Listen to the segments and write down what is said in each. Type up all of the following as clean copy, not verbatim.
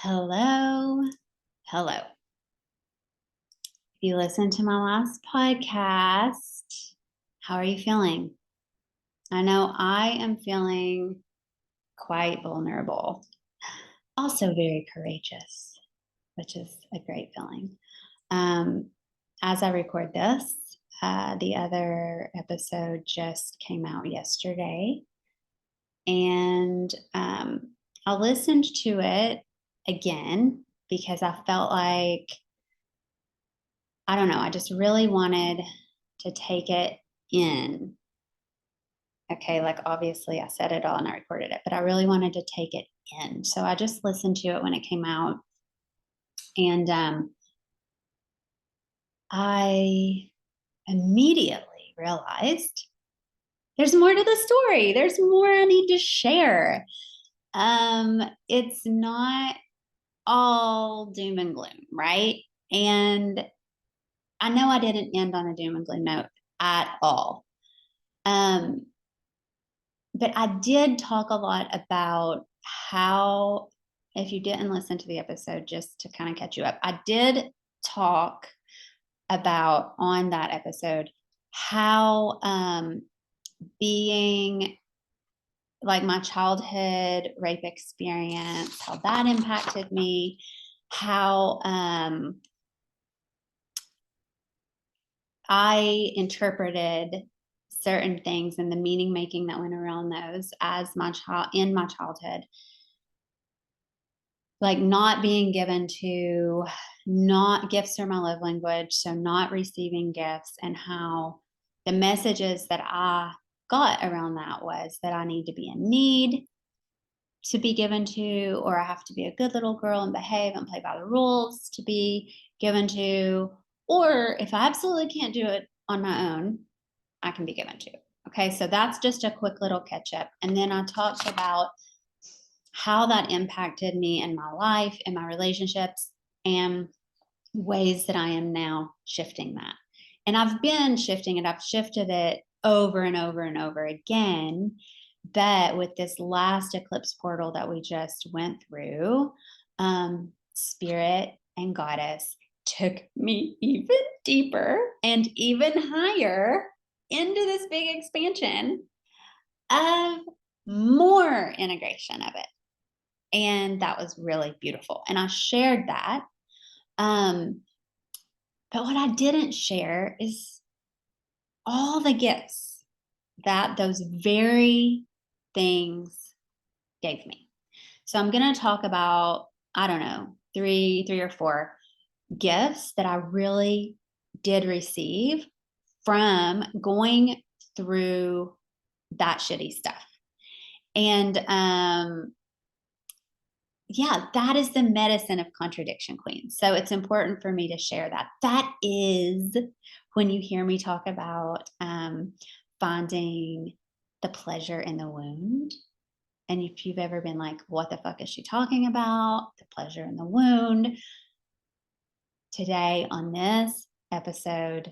Hello. Hello. If you listened to my last podcast, how are you feeling? I know I am feeling quite vulnerable, also very courageous, which is a great feeling. Um, as I record this, the other episode just came out yesterday, and I listened to it again because I felt like I don't know, I just really wanted to take it in. Okay, like obviously I said it all and I recorded it, but I really wanted to take it in. So I just listened to it when it came out. And I immediately realized there's more to the story. There's more I need to share. It's not all doom and gloom, right? And I know I didn't end on a doom and gloom note at all. Um, but I did talk a lot about how, if you didn't listen to the episode, just to kind of catch you up, I did talk about on that episode how being like my childhood rape experience, how that impacted me, how I interpreted certain things and the meaning making that went around those as my child in my childhood, like not being given to not gifts are my love language, so not receiving gifts, and how the messages that I got around that was that I need to be in need to be given to, or I have to be a good little girl and behave and play by the rules to be given to, or if I absolutely can't do it on my own, I can be given to. Okay, so that's just a quick little catch up. And then I talked about how that impacted me in my life, in my relationships, and ways that I am now shifting that. And I've been shifting it, I've shifted it over and over and over again. But with this last eclipse portal that we just went through, Spirit and Goddess took me even deeper and even higher into this big expansion of more integration of it. And that was really beautiful. And I shared that. But what I didn't share is all the gifts that those very things gave me. So I'm going to talk about, I don't know, three or four gifts that I really did receive from going through that shitty stuff. And yeah, that is the medicine of contradiction queens. So it's important for me to share that. That is when you hear me talk about finding the pleasure in the wound. And if you've ever been like, what the fuck is she talking about? The pleasure in the wound. Today on this episode,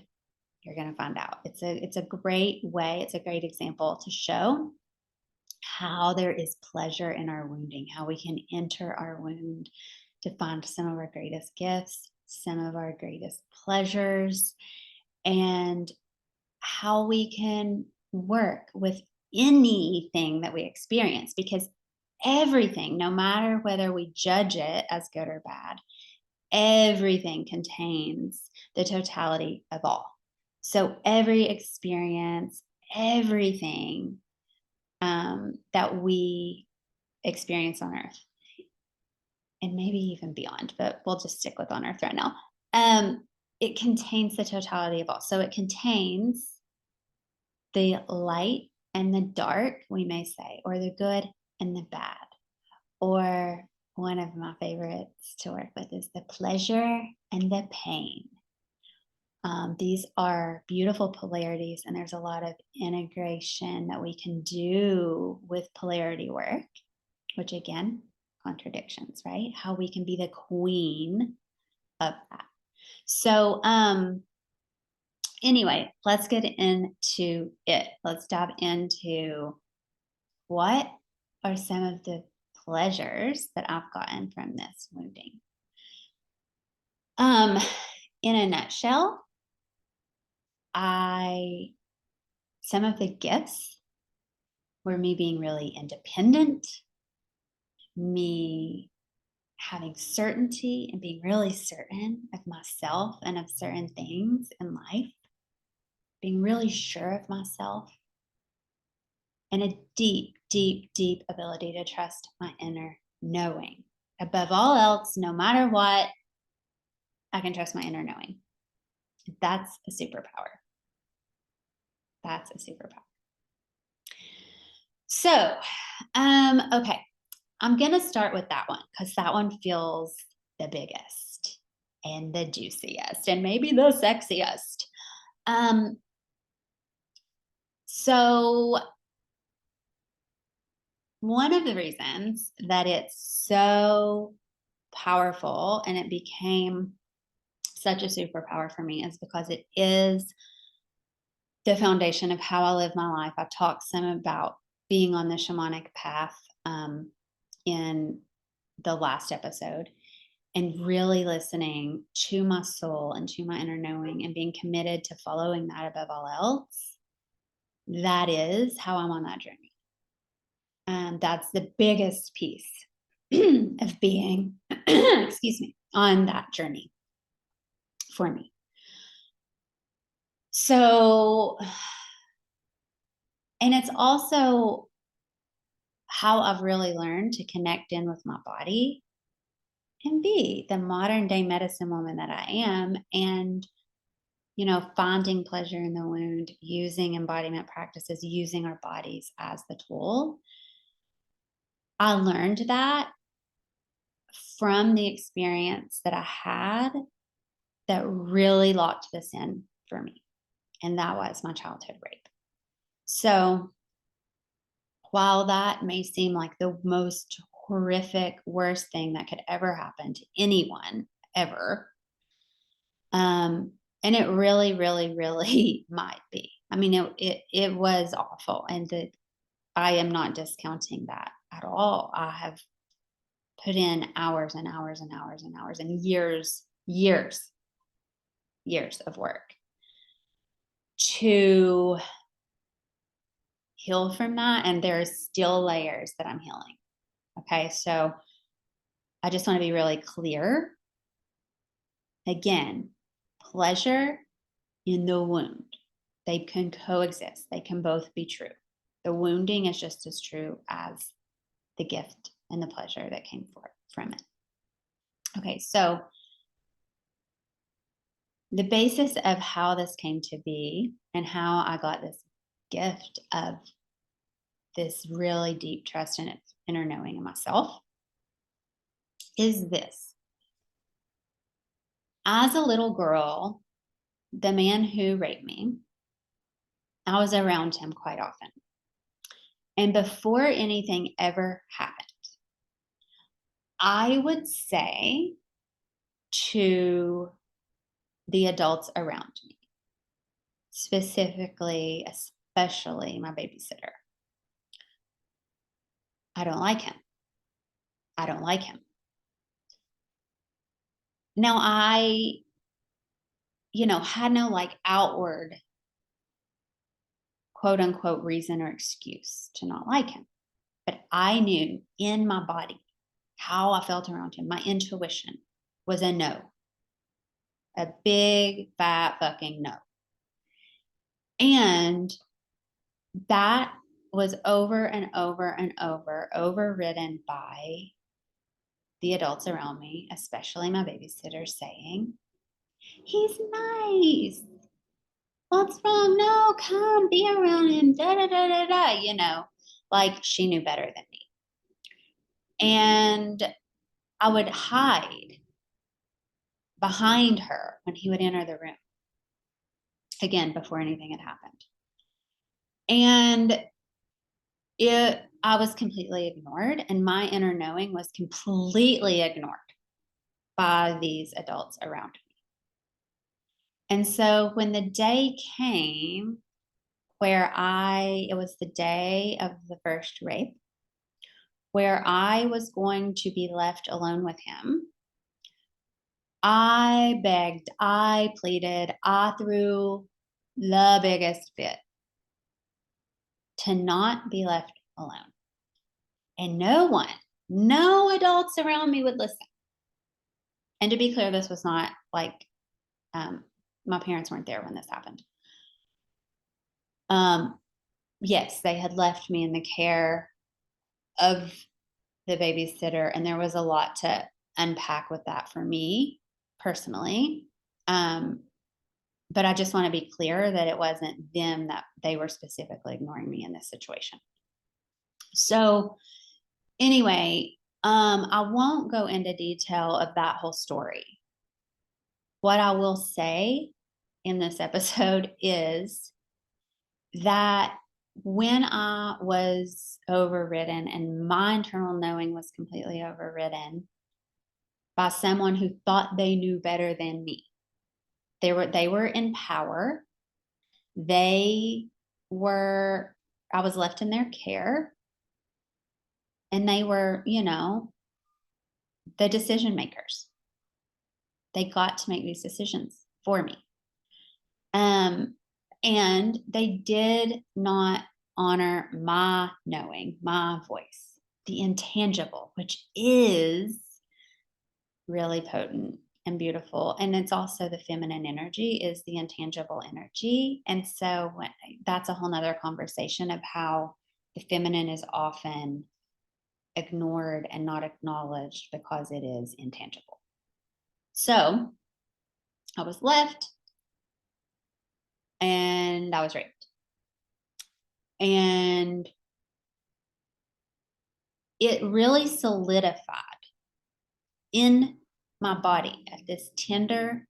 you're going to find out. It's a great way, it's a great example to show how there is pleasure in our wounding, how we can enter our wound to find some of our greatest gifts, some of our greatest pleasures, and how we can work with anything that we experience, because everything, no matter whether we judge it as good or bad, everything contains the totality of all. So every experience, everything that we experience on earth, and maybe even beyond, but we'll just stick with on earth right now. It contains the totality of all. So it contains the light and the dark, we may say, or the good and the bad. Or one of my favorites to work with is the pleasure and the pain. These are beautiful polarities, and there's a lot of integration that we can do with polarity work, which again, contradictions, right? How we can be the queen of that. So anyway, let's get into it. Let's dive into what are some of the pleasures that I've gotten from this wounding. In a nutshell, some of the gifts were me being really independent, me having certainty and being really certain of myself and of certain things in life, being really sure of myself, and a deep, deep, deep ability to trust my inner knowing. Above all else, no matter what, I can trust my inner knowing. That's a superpower. That's a superpower. So, okay, I'm going to start with that one because that one feels the biggest and the juiciest and maybe the sexiest. So one of the reasons that it's so powerful and it became such a superpower for me is because it is the foundation of how I live my life. I talked some about being on the shamanic path in the last episode, and really listening to my soul and to my inner knowing and being committed to following that above all else. That is how I'm on that journey. And that's the biggest piece of being, excuse me, on that journey for me. So, and it's also how I've really learned to connect in with my body and be the modern day medicine woman that I am. And, finding pleasure in the wound, using embodiment practices, using our bodies as the tool. I learned that from the experience that I had that really locked this in for me. And that was my childhood rape. So while that may seem like the most horrific, worst thing that could ever happen to anyone ever, and it really, really, really might be. I mean, it was awful, and I am not discounting that at all. I have put in hours and hours and hours and hours and years of work to heal from that, and there's still layers that I'm healing. Okay, so I just want to be really clear. Again, pleasure in the wound. They can coexist. They can both be true. The wounding is just as true as the gift and the pleasure that came forth from it. Okay, so the basis of how this came to be and how I got this gift of this really deep trust and inner knowing in myself is this. As a little girl, the man who raped me, I was around him quite often. And before anything ever happened, I would say to the adults around me, specifically, especially my babysitter, I don't like him. I don't like him. Now, I, had no outward quote unquote reason or excuse to not like him. But I knew in my body how I felt around him. My intuition was a no, a big, fat fucking no. And that was over and over and over, overridden by the adults around me, especially my babysitter, saying, he's nice. What's wrong? No, come be around him. Da da da da da. Like she knew better than me. And I would hide behind her when he would enter the room. Again, before anything had happened. And I was completely ignored, and my inner knowing was completely ignored by these adults around me. And so when the day came where it was the day of the first rape, where I was going to be left alone with him, I begged, I pleaded, I threw the biggest fit to not be left alone. And no adults around me would listen. And to be clear, this was not like my parents weren't there when this happened. Yes, they had left me in the care of the babysitter, and there was a lot to unpack with that for me personally. But I just want to be clear that it wasn't them, that they were specifically ignoring me in this situation. So anyway, I won't go into detail of that whole story. What I will say in this episode is that when I was overridden and my internal knowing was completely overridden by someone who thought they knew better than me, they were in power. I was left in their care, and they were, the decision makers. They got to make these decisions for me. And they did not honor my knowing, my voice, the intangible, which is really potent and beautiful. And it's also the feminine energy, is the intangible energy. And so that's a whole nother conversation of how the feminine is often ignored and not acknowledged because it is intangible. So I was left and I was raped. And it really solidified in my body at this tender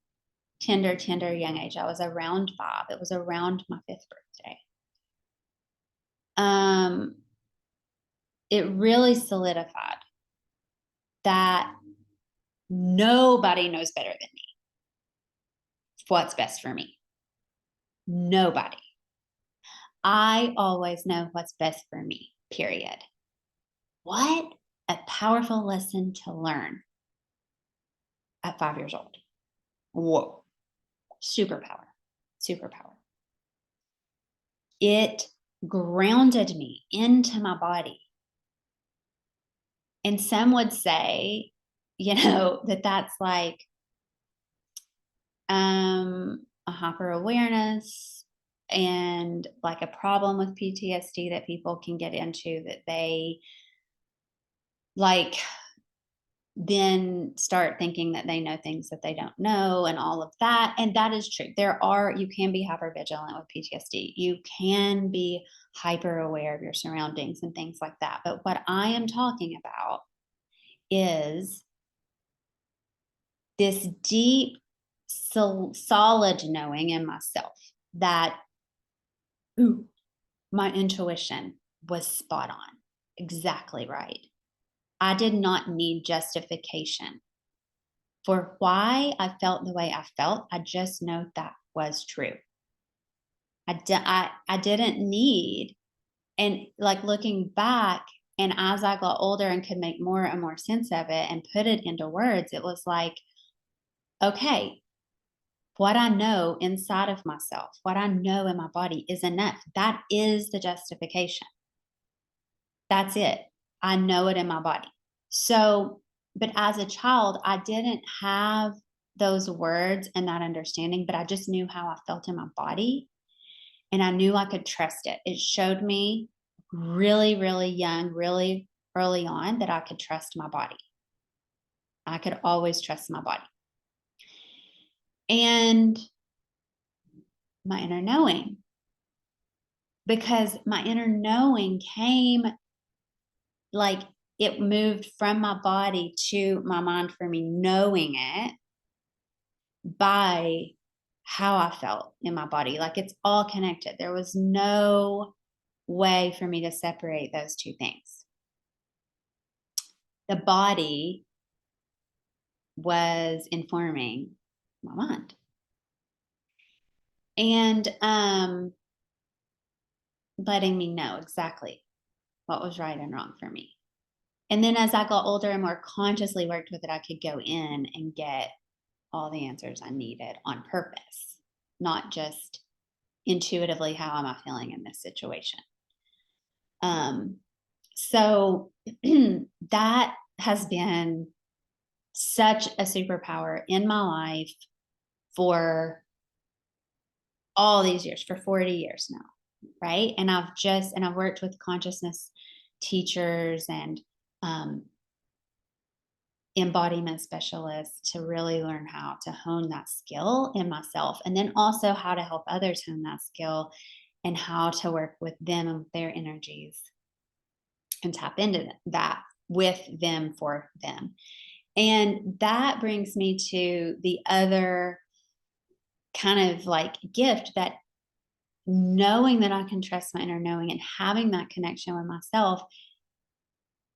young age. I was around 5. It was around my 5th birthday. It really solidified that nobody knows better than me what's best for me. Nobody. I always know what's best for me, period. What a powerful lesson to learn at 5 years old. Whoa. Superpower. It grounded me into my body. And some would say, that that's like a hyper awareness and like a problem with PTSD that people can get into, that they like then start thinking that they know things that they don't know and all of that. And that is true. You can be hyper vigilant with PTSD. You can be hyper aware of your surroundings and things like that. But what I am talking about is this deep, solid knowing in myself that my intuition was spot on, exactly right. I did not need justification for why I felt the way I felt. I just know that was true. I didn't need, and like looking back, and as I got older and could make more and more sense of it and put it into words, it was like, okay, what I know inside of myself, what I know in my body is enough. That is the justification. That's it. I know it in my body. So, but as a child, I didn't have those words and that understanding, but I just knew how I felt in my body, and I knew I could trust it. It showed me really, really young, really early on, that I could trust my body. I could always trust my body. And my inner knowing, because my inner knowing came, like, it moved from my body to my mind for me, knowing it by how I felt in my body. Like, it's all connected. There was no way for me to separate those two things. The body was informing my mind. And letting me know exactly what was right and wrong for me. And then as I got older and more consciously worked with it, I could go in and get all the answers I needed on purpose, not just intuitively, how am I feeling in this situation? Um, so that has been such a superpower in my life for all these years, for 40 years now, right? And I've worked with consciousness teachers and um, embodiment specialists to really learn how to hone that skill in myself, and then also how to help others hone that skill and how to work with them and their energies and tap into that with them for them. And that brings me to the other kind of like gift, that knowing that I can trust my inner knowing and having that connection with myself,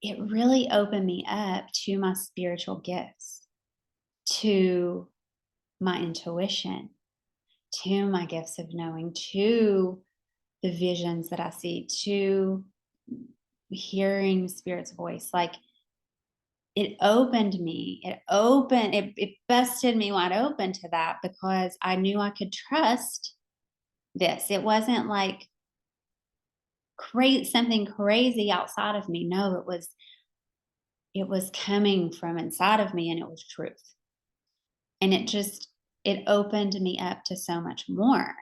it really opened me up to my spiritual gifts, to my intuition, to my gifts of knowing, to the visions that I see, to hearing spirit's voice. Like, it opened me, it busted me wide open to that, because I knew I could trust this. It wasn't like create something crazy outside of me. No, it was coming from inside of me, and it was truth. And it opened me up to so much more.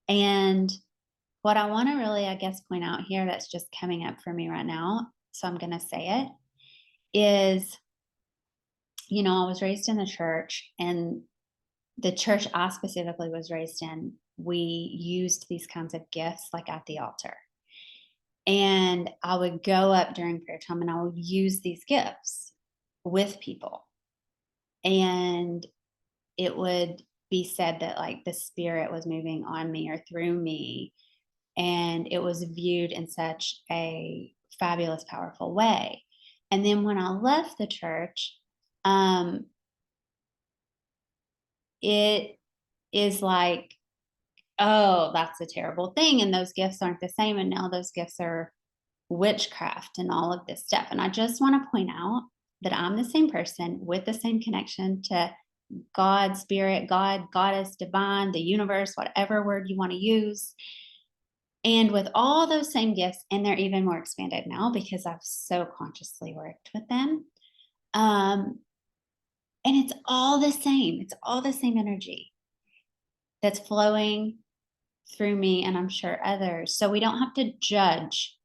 And what I want to really, I guess, point out here that's just coming up for me right now, so I'm going to say it, is, I was raised in the church, and the church I specifically was raised in, we used these kinds of gifts like at the altar. And I would go up during prayer time and I would use these gifts with people. And it would be said that like the spirit was moving on me or through me. And it was viewed in such a fabulous, powerful way. And then when I left the church, it is like, oh, that's a terrible thing. And those gifts aren't the same. And now those gifts are witchcraft and all of this stuff. And I just want to point out that I'm the same person with the same connection to God, spirit, God, goddess, divine, the universe, whatever word you want to use. And with all those same gifts, and they're even more expanded now because I've so consciously worked with them. And it's all the same. It's all the same energy that's flowing through me, and I'm sure others. So we don't have to judge.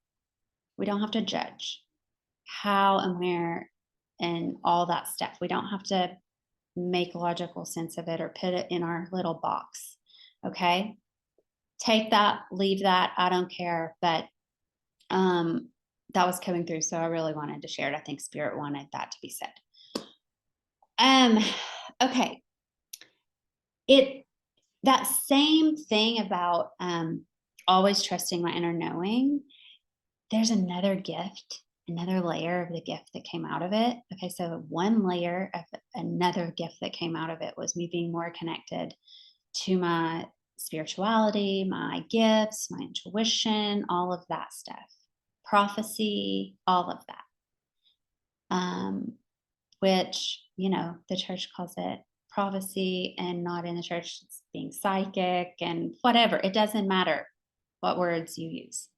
We don't have to judge how and where and all that stuff. We don't have to make logical sense of it or put it in our little box. Okay? Take that, leave that. I don't care. But that was coming through, so I really wanted to share it. I think spirit wanted that to be said. Okay. That same thing about always trusting my inner knowing, there's another gift, another layer of the gift that came out of it. Okay, so one layer of another gift that came out of it was me being more connected to my spirituality, my gifts, my intuition, all of that stuff, prophecy, all of that. Which, the church calls it prophecy, and not in the church, it's being psychic and whatever. It doesn't matter what words you use.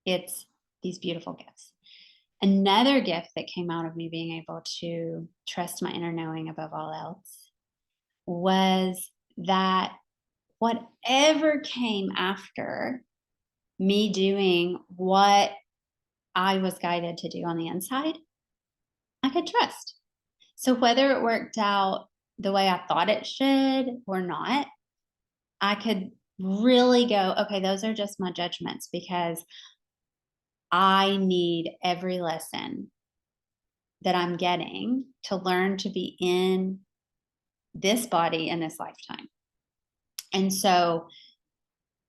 It's these beautiful gifts. Another gift that came out of me being able to trust my inner knowing above all else was that whatever came after me doing what I was guided to do on the inside, I could trust. So whether it worked out the way I thought it should or not, I could really go, okay, those are just my judgments, because I need every lesson that I'm getting to learn to be in this body in this lifetime. And so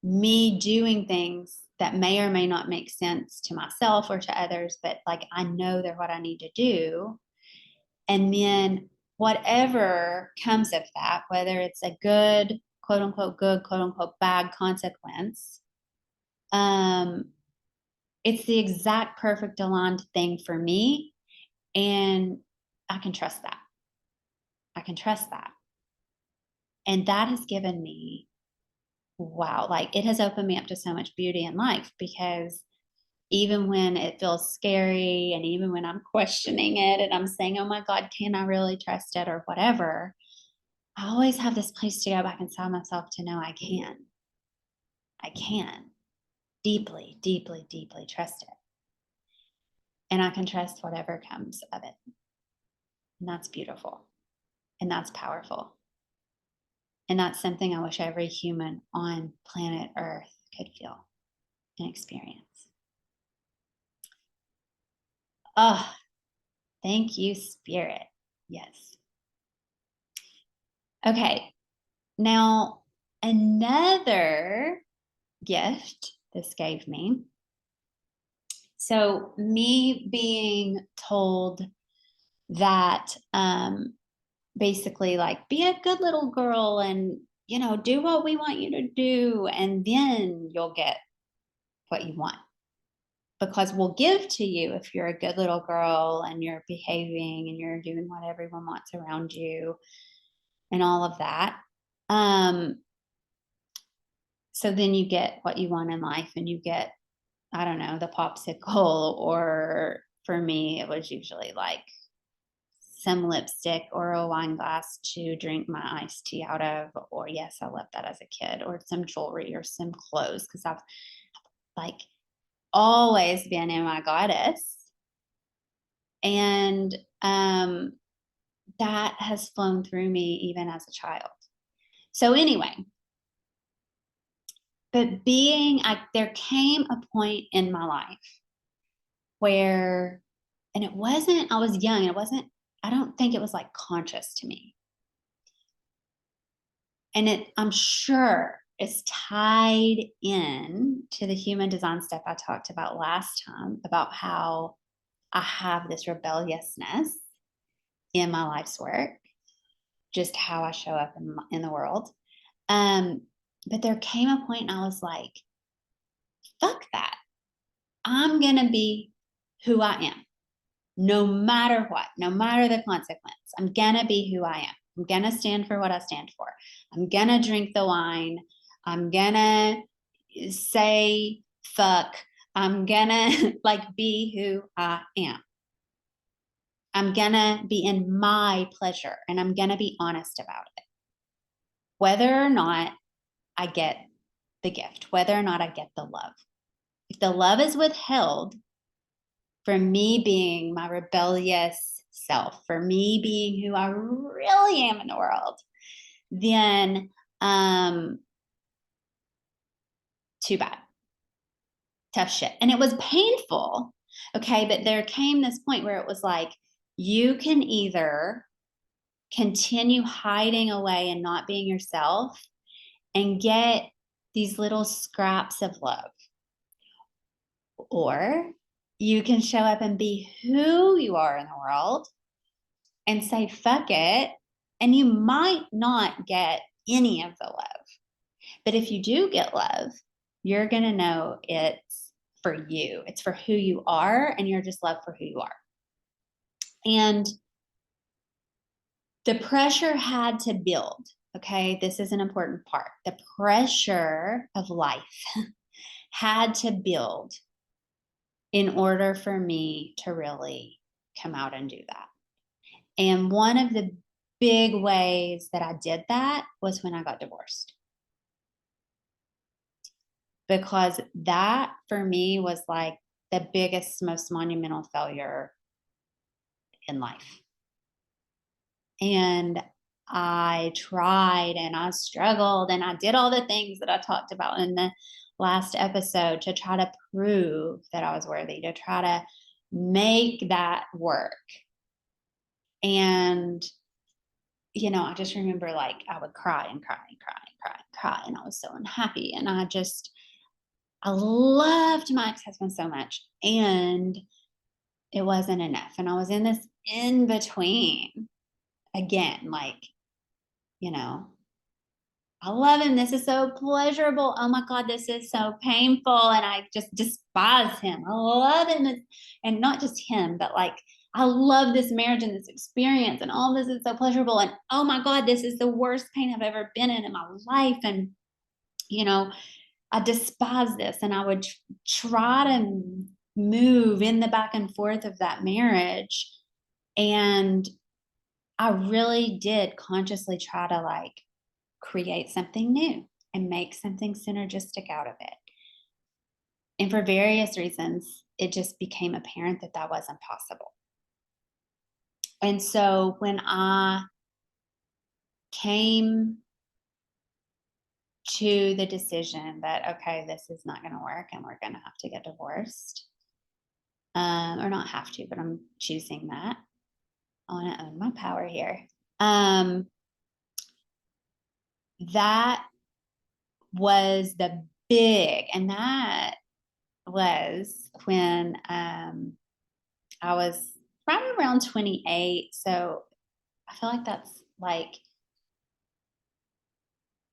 me doing things that may or may not make sense to myself or to others, but like I know they're what I need to do. And then whatever comes of that, whether it's a good, quote unquote, bad consequence, It's the exact perfect aligned thing for me. And I can trust that. I can trust that. And that has given me, wow, like it has opened me up to so much beauty in life, because even when it feels scary and even when I'm questioning it and I'm saying, oh my God, can I really trust it or whatever, I always have this place to go back inside myself to know I can. I can deeply, deeply, deeply trust it. And I can trust whatever comes of it. And that's beautiful. And that's powerful. And that's something I wish every human on planet Earth could feel and experience. Oh, thank you, Spirit. Yes. Okay. Now, another gift this gave me. So, me being told that basically, like, be a good little girl and, do what we want you to do, and then you'll get what you want. Because we'll give to you if you're a good little girl and you're behaving and you're doing what everyone wants around you and all of that. So then you get what you want in life, and you get, I don't know, the popsicle, or for me, it was usually like some lipstick or a wine glass to drink my iced tea out of. Or, yes, I loved that as a kid, or some jewelry or some clothes, because I've like always been in my goddess. And that has flown through me even as a child. So, anyway, but there came a point in my life where, and it wasn't, I was young, I don't think it was like conscious to me. And I'm sure it's tied in to the human design stuff I talked about last time, about how I have this rebelliousness in my life's work, just how I show up in the world. But there came a point and I was like, fuck that. I'm going to be who I am, no matter what, no matter the consequence. I'm going to be who I am. I'm going to stand for what I stand for. I'm going to drink the wine. I'm going to say fuck. I'm going to be who I am. I'm going to be in my pleasure, and I'm going to be honest about it. Whether or not I get the gift, whether or not I get the love. If the love is withheld from me being my rebellious self, for me being who I really am in the world, then too bad. Tough shit. And it was painful. Okay. But there came this point where it was like, you can either continue hiding away and not being yourself and get these little scraps of love, or you can show up and be who you are in the world and say, fuck it. And you might not get any of the love. But if you do get love, you're going to know it's for you. It's for who you are, and you're just loved for who you are. And the pressure had to build. Okay, this is an important part. The pressure of life had to build in order for me to really come out and do that. And one of the big ways that I did that was when I got divorced. Because that for me was like the biggest, most monumental failure in life. And I tried and I struggled and I did all the things that I talked about in the last episode to try to prove that I was worthy, to try to make that work. And, I just remember like I would cry and cry and cry and cry and cry. And I was so unhappy. And I loved my ex-husband so much. And it wasn't enough. And I was in this in between again, like, I love him. This is so pleasurable. Oh my God, this is so painful. And I just despise him. I love him. And not just him, but like, I love this marriage and this experience and all this is so pleasurable. And oh my God, this is the worst pain I've ever been in my life. And, you know, I despise this. And I would try to move in the back and forth of that marriage. And I really did consciously try to like create something new and make something synergistic out of it. And for various reasons, it just became apparent that that wasn't possible. And so when I came to the decision that, okay, this is not going to work and we're going to have to get divorced, or not have to, but I'm choosing that. I want to own my power here. That was the big, and that was when I was right around 28. So I feel like that's like,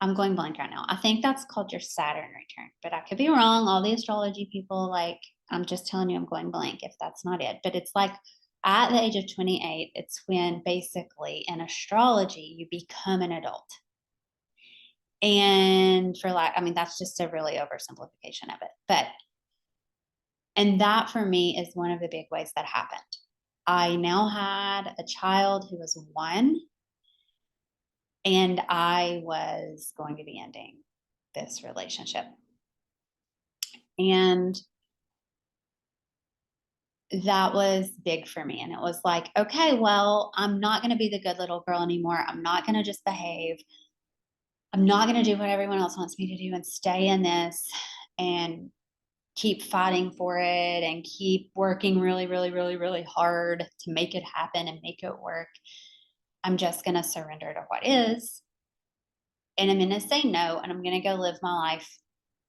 I'm going blank right now. I think that's called your Saturn return, but I could be wrong. All the astrology people, like, I'm just telling you, I'm going blank if that's not it. But it's like at the age of 28, it's when basically in astrology, you become an adult. And for like, I mean, that's just a really oversimplification of it. But, and that for me is one of the big ways that happened. I now had a child who was 1, and I was going to be ending this relationship. And that was big for me. And it was like, okay, well, I'm not going to be the good little girl anymore. I'm not going to just behave. I'm not going to do what everyone else wants me to do and stay in this and keep fighting for it and keep working really, really, really, really hard to make it happen and make it work. I'm just going to surrender to what is. And I'm going to say no, and I'm going to go live my life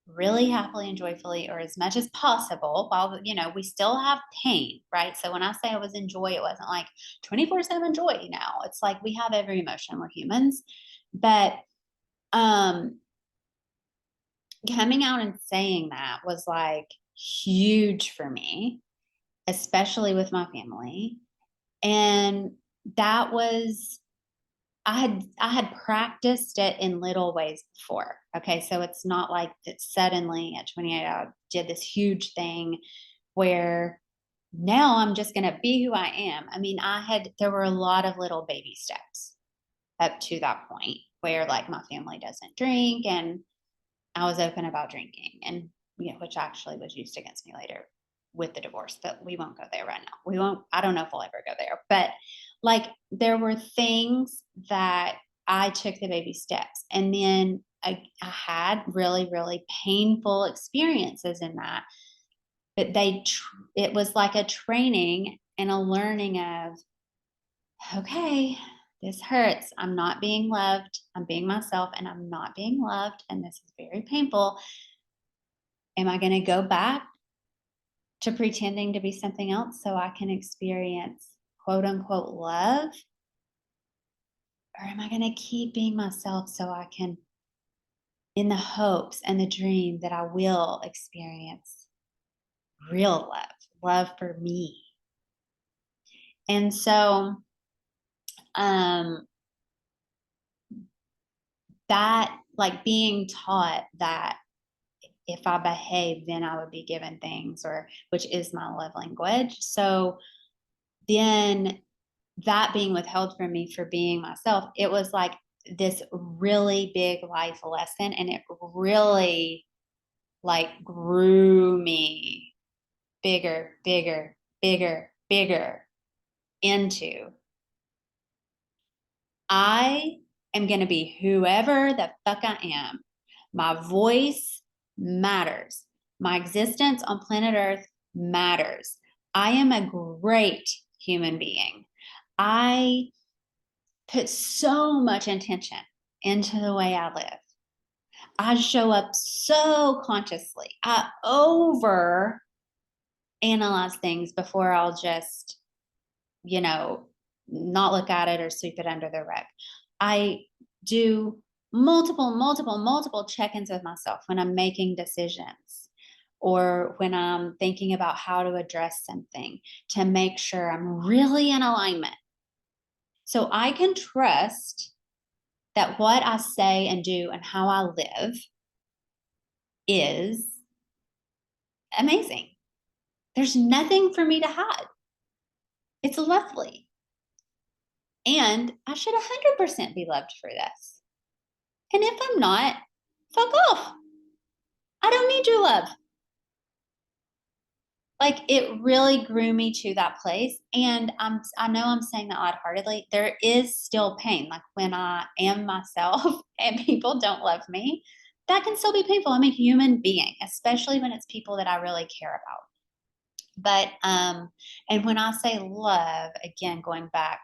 really happily and joyfully, or as much as possible, while, you know, we still have pain, right? So when I say I was in joy, it wasn't like 24/7 joy now. It's like we have every emotion, we're humans. But coming out and saying that was like huge for me, especially with my family. And that was, I had practiced it in little ways before. Okay. So it's not like that suddenly at 28 I did this huge thing where now I'm just going to be who I am. I mean, there were a lot of little baby steps up to that point where like my family doesn't drink and I was open about drinking, and, you know, which actually was used against me later with the divorce, but we won't go there right now. We won't, I don't know if we'll ever go there, but like there were things that I took the baby steps, and then I had really, really painful experiences in that, but it was like a training and a learning of, okay, this hurts. I'm not being loved. I'm being myself and I'm not being loved. And this is very painful. Am I going to go back to pretending to be something else so I can experience quote unquote love? Or am I going to keep being myself so I can, in the hopes and the dream that I will experience real love for me? And so, that, like being taught that if I behave, then I would be given things, or which is my love language. So then that being withheld from me for being myself, it was like this really big life lesson. And it really like grew me bigger, bigger, bigger, bigger into, I am going to be whoever the fuck I am. My voice matters. My existence on planet Earth matters. I am a great human being. I put so much intention into the way I live. I show up so consciously. I over analyze things before I'll just, not look at it or sweep it under the rug. I do multiple check-ins with myself when I'm making decisions or when I'm thinking about how to address something to make sure I'm really in alignment. So I can trust that what I say and do and how I live is amazing. There's nothing for me to hide. It's lovely. And I should 100% be loved for this. And if I'm not, fuck off. I don't need your love. Like, it really grew me to that place, and I know I'm saying that odd-heartedly, there is still pain, like, when I am myself and people don't love me, that can still be painful. I'm a human being, especially when it's people that I really care about. But, and when I say love, again, going back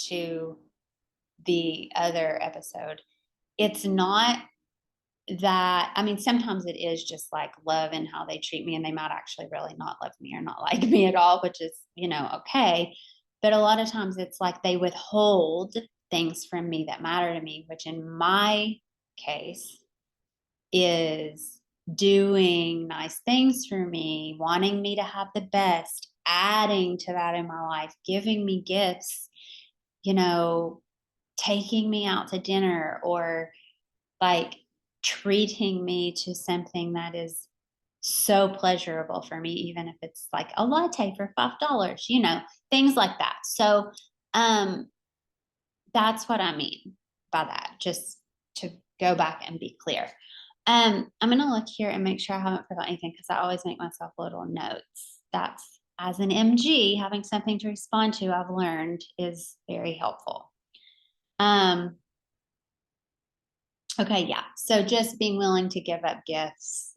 to the other episode, it's not that, I mean, sometimes it is just like love and how they treat me, and they might actually really not love me or not like me at all, which is, okay. But a lot of times it's like they withhold things from me that matter to me, which in my case is doing nice things for me, wanting me to have the best, adding to that in my life, giving me gifts, you know, taking me out to dinner, or like treating me to something that is so pleasurable for me, even if it's like a latte for $5, things like that. So um that's what I mean by that, just to go back and be clear. I'm gonna look here and make sure I haven't forgotten anything, because I always make myself little notes. That's, as an MG, having something to respond to, I've learned, is very helpful. Okay, yeah. So just being willing to give up gifts,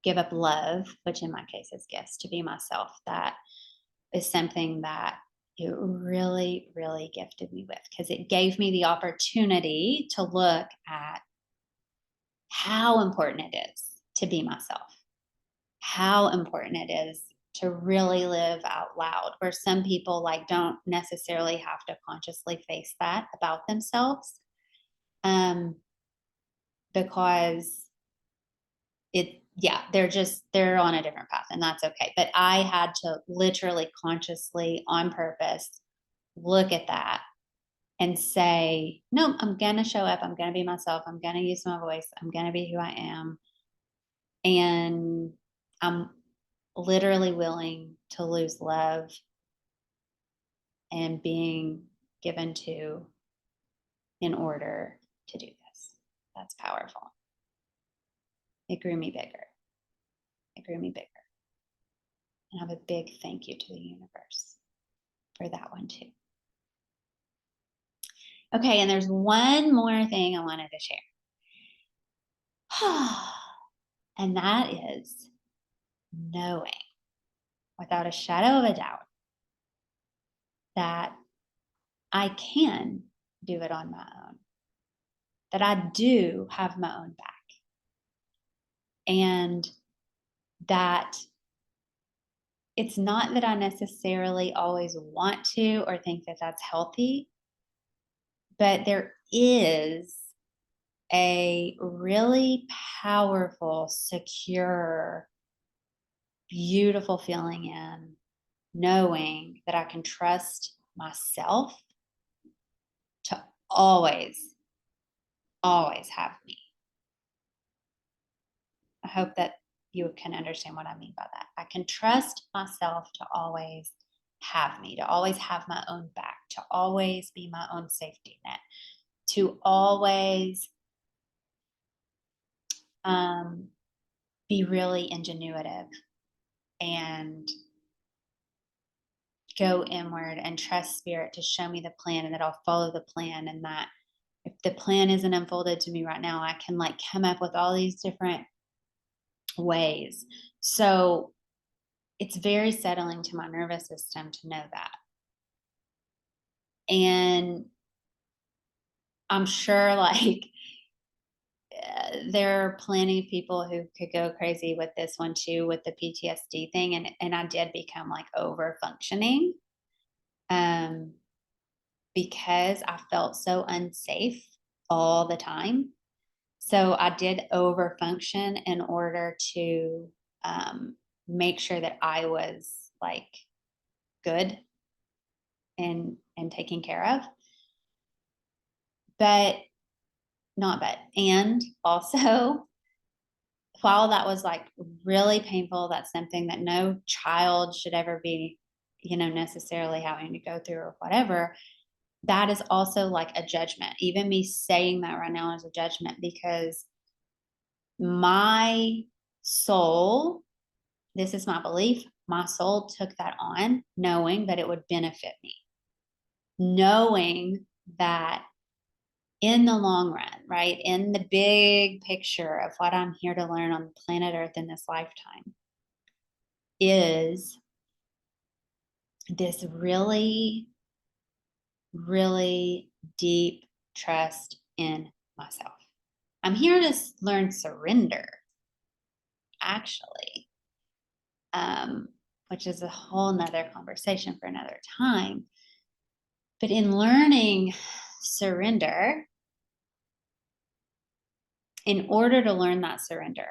give up love, which in my case is gifts, to be myself. That is something that it really, really gifted me with, because it gave me the opportunity to look at how important it is to be myself, how important it is to really live out loud, where some people like don't necessarily have to consciously face that about themselves. Um, because they're on a different path, and that's okay. But I had to literally consciously, on purpose, look at that and say, no, I'm gonna show up, I'm gonna be myself, I'm gonna use my voice, I'm gonna be who I am. And I'm literally willing to lose love and being given to in order to do this. That's powerful. It grew me bigger. It grew me bigger. And I have a big thank you to the universe for that one too. Okay, and there's one more thing I wanted to share. And that is knowing without a shadow of a doubt that I can do it on my own, that I do have my own back, and that it's not that I necessarily always want to or think that that's healthy, but there is a really powerful, secure, beautiful feeling in knowing that I can trust myself to always, always have me. I hope that you can understand what I mean by that. I can trust myself to always have me, to always have my own back, to always be my own safety net, to always be really ingenuitive and go inward and trust spirit to show me the plan, and that I'll follow the plan, and that if the plan isn't unfolded to me right now, I can like come up with all these different ways. So it's very settling to my nervous system to know that. And I'm sure like there are plenty of people who could go crazy with this one too, with the PTSD thing. And I did become like over functioning because I felt so unsafe all the time. So I did over function in order to make sure that I was like good and taken care of. But not but and also while that was like really painful, that's something that no child should ever be, necessarily having to go through or whatever. That is also like a judgment. Even me saying that right now is a judgment because my soul, this is my belief, my soul took that on knowing that it would benefit me, knowing that in the long run, right, in the big picture of what I'm here to learn on planet Earth in this lifetime, is this really, really deep trust in myself. I'm here to learn surrender, actually, which is a whole nother conversation for another time. But in learning surrender, in order to learn that surrender,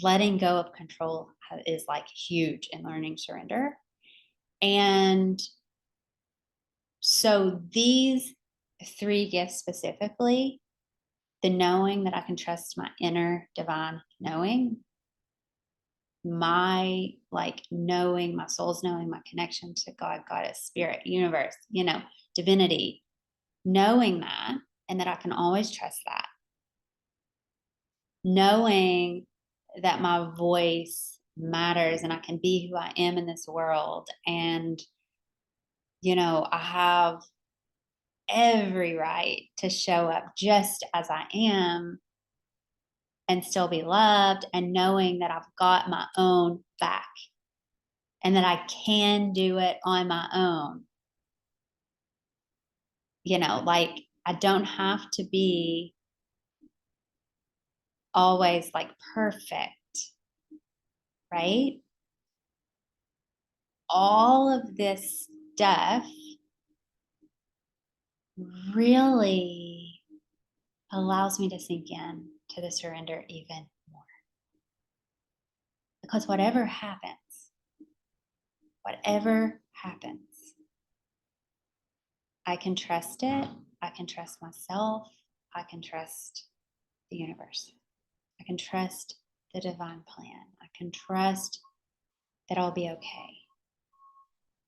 letting go of control is like huge in learning surrender. And so these three gifts specifically, the knowing that I can trust my inner divine knowing, my like knowing, my soul's knowing, my connection to God, Goddess, Spirit, universe, divinity, knowing that, and that I can always trust that. Knowing that my voice matters and I can be who I am in this world. And, I have every right to show up just as I am and still be loved, and knowing that I've got my own back and that I can do it on my own. Like I don't have to be always like perfect, right? All of this stuff really allows me to sink in to the surrender even more. Because whatever happens, I can trust it. I can trust myself. I can trust the universe. I can trust the divine plan. I can trust that I'll be okay.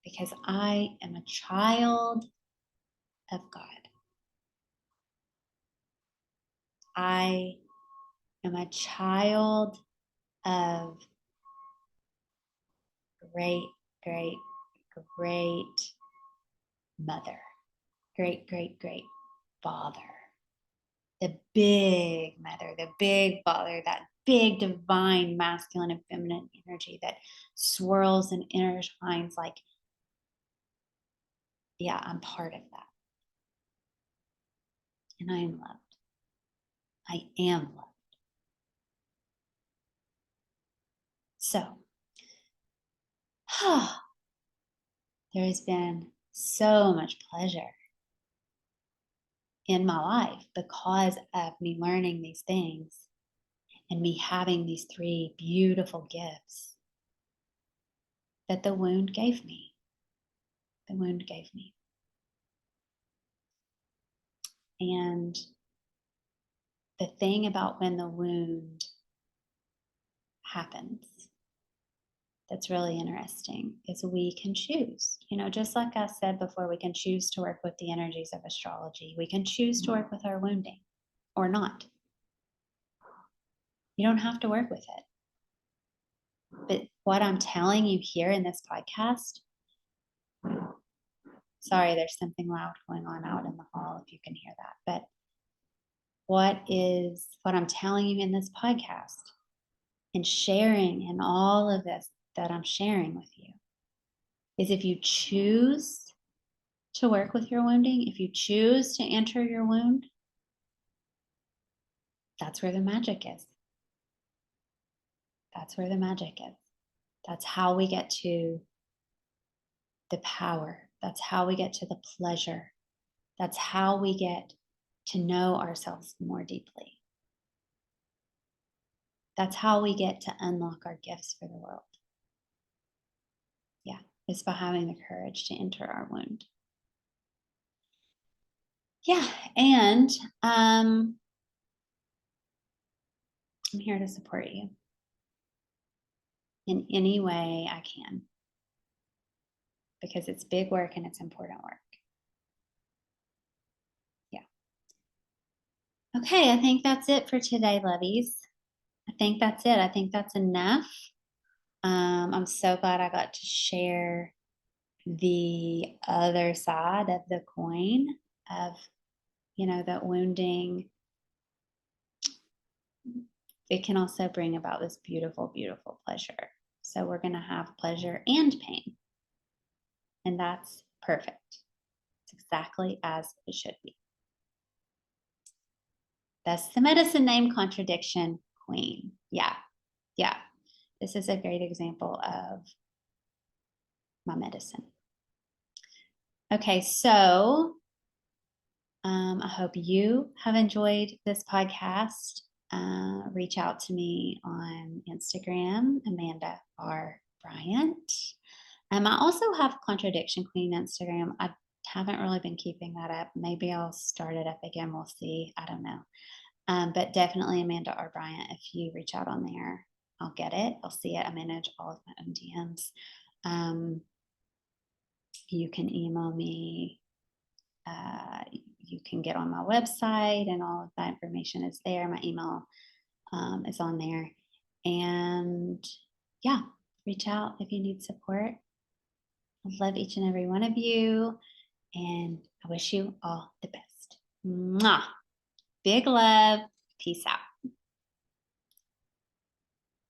Because I am a child of God. I am a child of great, great, great mother, great, great, great father, the big mother, the big father, that big divine masculine and feminine energy that swirls and intertwines. Like, yeah, I'm part of that. And I am loved. I am loved. So, there has been so much pleasure in my life because of me learning these things and me having these three beautiful gifts that the wound gave me. The wound gave me. And the thing about when the wound happens that's really interesting is we can choose. Just like I said before, we can choose to work with the energies of astrology. We can choose to work with our wounding or not. You don't have to work with it. But what I'm telling you here in this podcast, sorry, there's something loud going on out in the hall if you can hear that. But what I'm telling you in this podcast and sharing and all of this that I'm sharing with you is if you choose to work with your wounding, if you choose to enter your wound, that's where the magic is. That's where the magic is. That's how we get to the power. That's how we get to the pleasure. That's how we get to know ourselves more deeply. That's how we get to unlock our gifts for the world. Yeah, it's by having the courage to enter our wound. Yeah, and I'm here to support you in any way I can because it's big work and it's important work. Yeah. Okay, I think that's it for today, lovies. I think that's it. I think that's enough. I'm so glad I got to share the other side of the coin of, that wounding. It can also bring about this beautiful, beautiful pleasure. So we're going to have pleasure and pain. And that's perfect. It's exactly as it should be. That's the medicine name contradiction queen. Yeah. Yeah. This is a great example of my medicine. Okay, so I hope you have enjoyed this podcast. Reach out to me on Instagram, Amanda R. Bryant. I also have Contradiction Queen Instagram. I haven't really been keeping that up. Maybe I'll start it up again. We'll see. I don't know. But definitely Amanda R. Bryant. If you reach out on there, I'll get it. I'll see it. I manage all of my own DMs. You can email me. You can get on my website, and all of that information is there. My email is on there. And yeah, reach out if you need support. I love each and every one of you, and I wish you all the best. Mwah. Big love. Peace out.